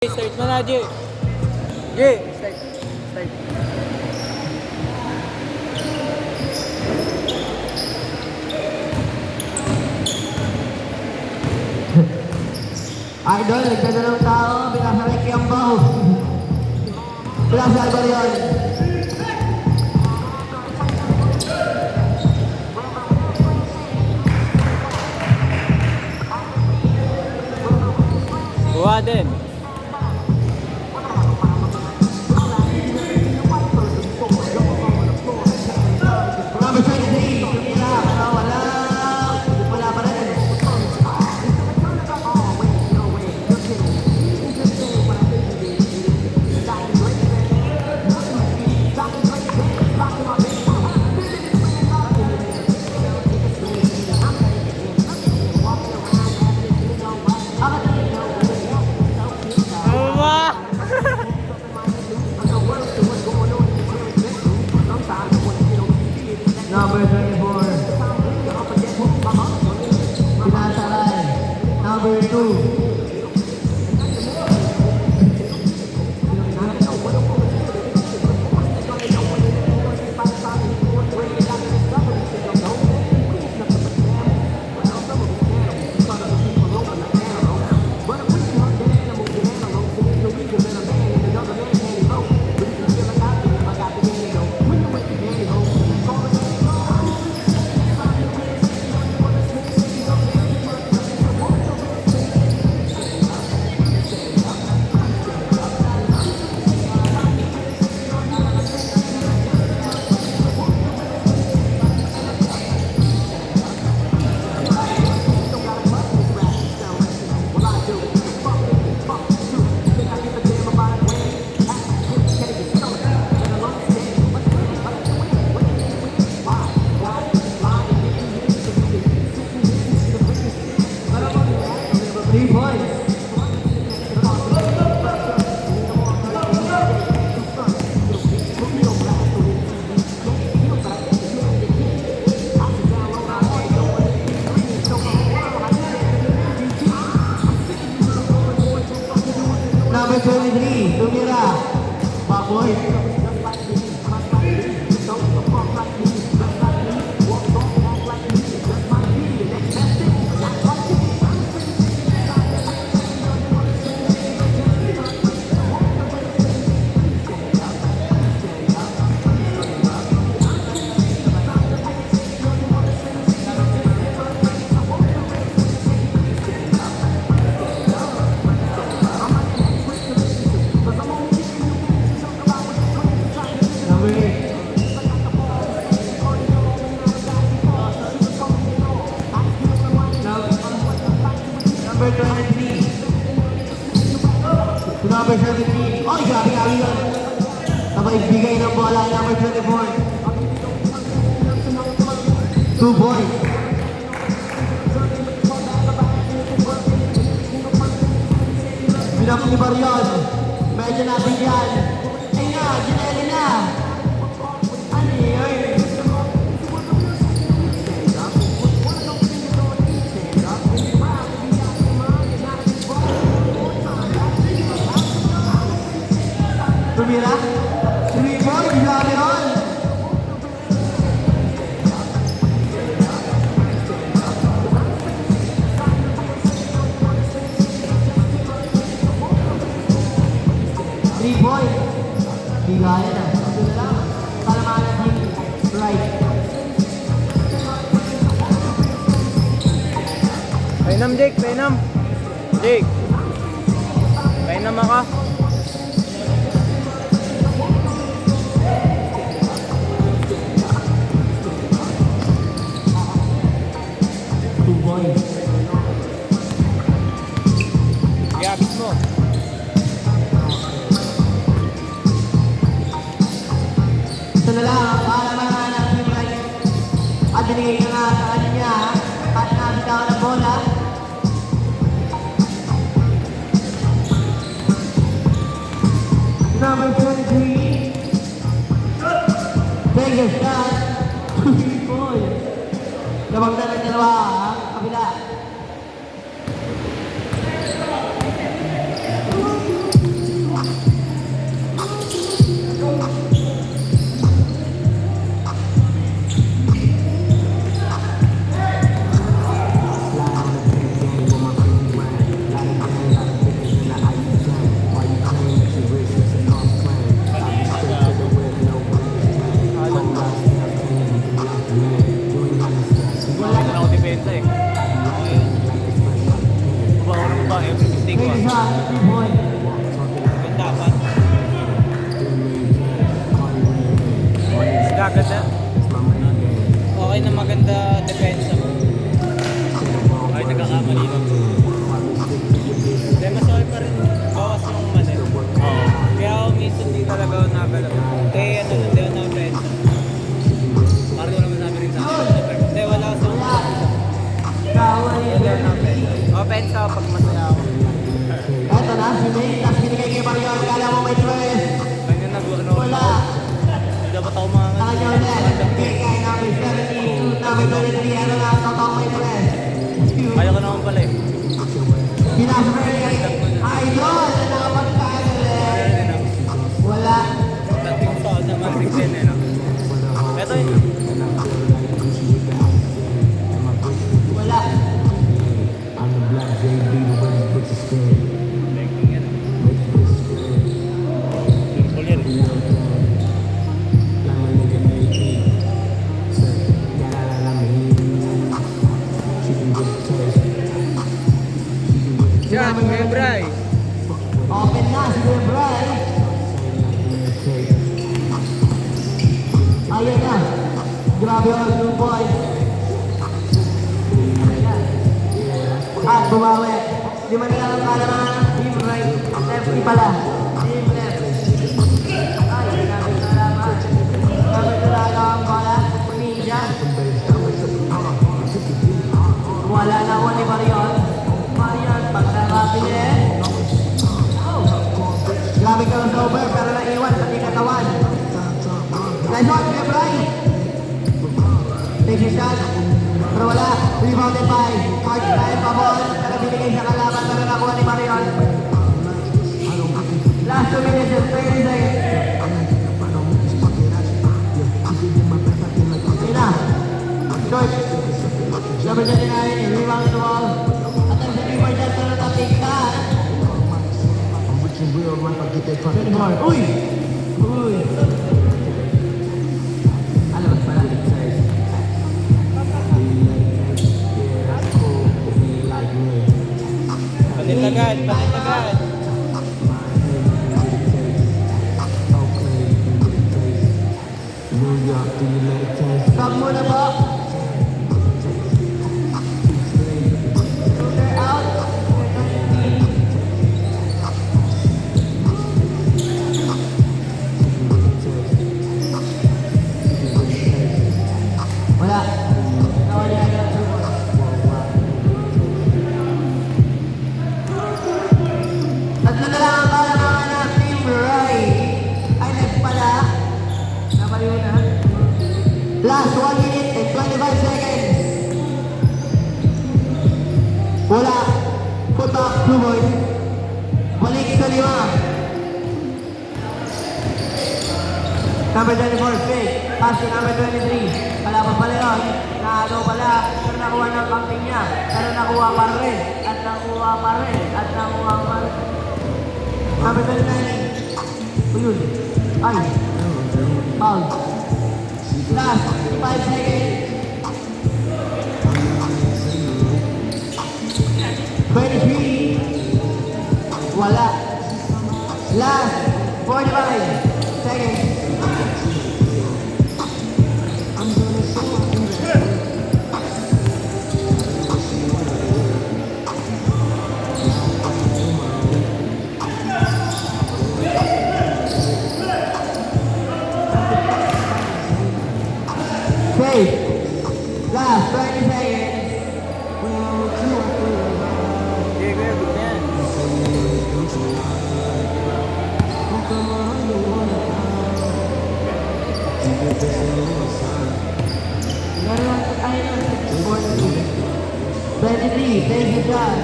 Start mo na, Jay. Start. Idol, nagdadalawang tao, binasarek yung baho. Binasarek ba yun? Buha din. Number 23, tumira, wala pa rin. Buha! Number 24. Pinasaray. Number 2. Number 23, tumira. Baboy. Number 8. Number 23. Number 17. Ay, grabe yun. Napaibigay ng bola. Number 24. 2 points. Pinapilibar yun. Medyo natin yan. Ay nga, gineli na. Ano yun? Tumira? 3 points, grabe yun. Di gaya na. Ito na lang. Palamanan din. Right. Painam, Jake. Painam. Jake. Painam ako. Two points. Gabis mo. Ito na lang. Palamanan ng team right. At binigay na nga sa kanya. At nabitaw ng bola. Number 23. Take a shot. 3 points. Labang na ng dalawa. Kabila. talaga ako nagalaw. Hindi, ano, hindi ako na-offense. Parang wala masabi rin sa akin. Hindi, wala sa Kaway. Hindi ako na-offense. Offense ako pag masaya ako. Eto na, si May, tapos binigay kay Mario. Kala mo may tres. Kanya nag-ano ako. Wala. Dapat ako mga Kanya ulit. Bigay kay number 72, number 23. Ano na, totoo may tres. Kaya ko naman pala eh. Pinasok kay Idol. Na nakapagkaan ulit. Wala. Dating sa ako naman 16 eh, no? Ito yun. Wala. Banking yan. Simple yan eh. Yan, Kuya Bray. Open na si Debray. Ayun na. Grabe ang blue boy. At bumawi. Di man lang ang kalaman. Team right. Left pala. Team left. Ay, grabe ang kalaman. Grabe talaga ang bala. Ninja. Wala na ako ni Marion. Marion, pagkakapin grabe ka lang over, pero naiwan pati katawan. Nice one, Debray. Take a shot. Pero wala. Rebounded by Mark Time Pabol. Pero binigay sa kalaban, pero nakuha ni Marion. Last 2 minutes and 30 seconds. Ayun na. Short. Number 29, rebound the ball. At ang sa keeper dyan, pero natikta. 24. Uy! Uy! Alabas pala. Panitagad, panitagad. Stop muna po. Shooter out. Wala. Nawala yan ang support. Tatlo na lang ang kalamangan ng Team Rai. Ay, nagpala. Napaliw na. Last 1 minute and 25 seconds. Wala. Put back, Blue Boys. Balik sa 5. Number 24, fake. Pass to number 23. Kalaban pala yun. Naano pala. Pero nakuha ng camping niya. Pero nakuha pa rin. At nakuha pa rin. At nakuha pa rin. Number 29. Uyun. Ay. Foul. Last 5 seconds. 23. Wala. Last 45 seconds. Okay. Last 30 seconds. Sige, kuya, good na yan. Meron ay 23, take the shot.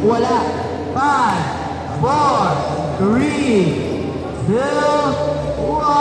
Wala. 5, 4, 3, 2, 1.